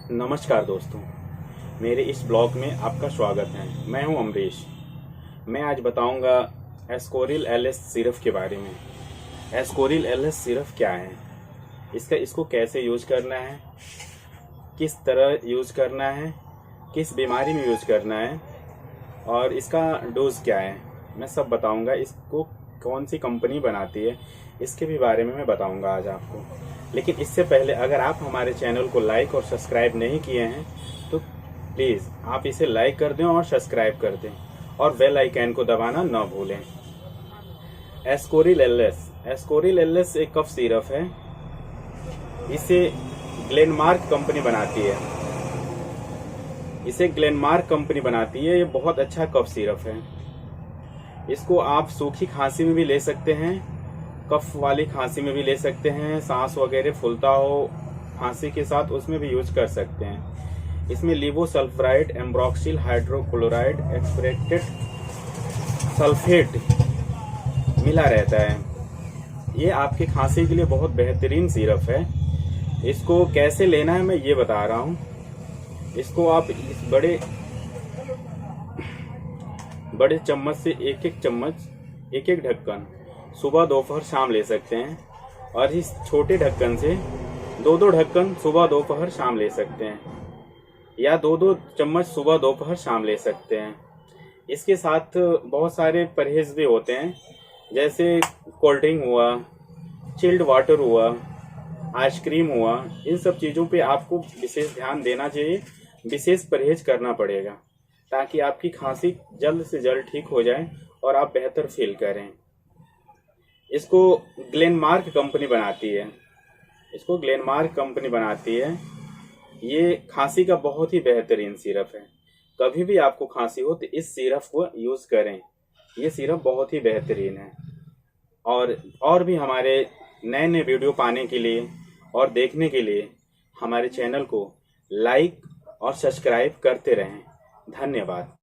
नमस्कार दोस्तों, मेरे इस ब्लॉग में आपका स्वागत है। मैं हूं अमरीश। मैं आज बताऊंगा एस्कोरिल एलएस सिरप के बारे में। एस्कोरिल एलएस सिरप क्या है, इसको कैसे यूज करना है, किस तरह यूज करना है, किस बीमारी में यूज करना है और इसका डोज क्या है, मैं सब बताऊंगा। इसको कौन सी कंपनी बनाती है इसके भी बारे में मैं बताऊंगा आज आपको। लेकिन इससे पहले अगर आप हमारे चैनल को लाइक और सब्सक्राइब नहीं किए हैं तो प्लीज़ आप इसे लाइक कर दें और सब्सक्राइब कर दें और बेल आइकन को दबाना न भूलें। एस्कोरिल एलएस एक कफ सिरप है। इसे ग्लेनमार्क कंपनी बनाती है। ये बहुत अच्छा कफ सिरप है। इसको आप सूखी खांसी में भी ले सकते हैं, कफ वाली खांसी में भी ले सकते हैं, सांस वगैरह फूलता हो खांसी के साथ उसमें भी यूज कर सकते हैं। इसमें लिवोसल्फराइड, एम्ब्रोक्सिल हाइड्रोक्लोराइड, एक्सप्रेक्टेड सल्फेट मिला रहता है। ये आपकी खांसी के लिए बहुत बेहतरीन सिरप है। इसको कैसे लेना है मैं ये बता रहा हूँ। इसको आप इस बड़े चम्मच से एक एक ढक्कन सुबह दोपहर शाम ले सकते हैं और इस छोटे ढक्कन से दो ढक्कन सुबह दोपहर शाम ले सकते हैं या दो चम्मच सुबह दोपहर शाम ले सकते हैं। इसके साथ बहुत सारे परहेज भी होते हैं, जैसे कोल्ड ड्रिंक हुआ, चिल्ड वाटर हुआ, आइसक्रीम हुआ। इन सब चीज़ों पे आपको विशेष ध्यान देना चाहिए, विशेष परहेज करना पड़ेगा ताकि आपकी खांसी जल्द से जल्द ठीक हो जाए और आप बेहतर फील करें। इसको ग्लेनमार्क कंपनी बनाती है। ये खांसी का बहुत ही बेहतरीन सिरप है। कभी भी आपको खांसी हो तो इस सिरप को यूज करें। ये सिरप बहुत ही बेहतरीन है। और भी हमारे नए नए वीडियो पाने के लिए और देखने के लिए हमारे चैनल को लाइक और सब्सक्राइब करते रहें। धन्यवाद।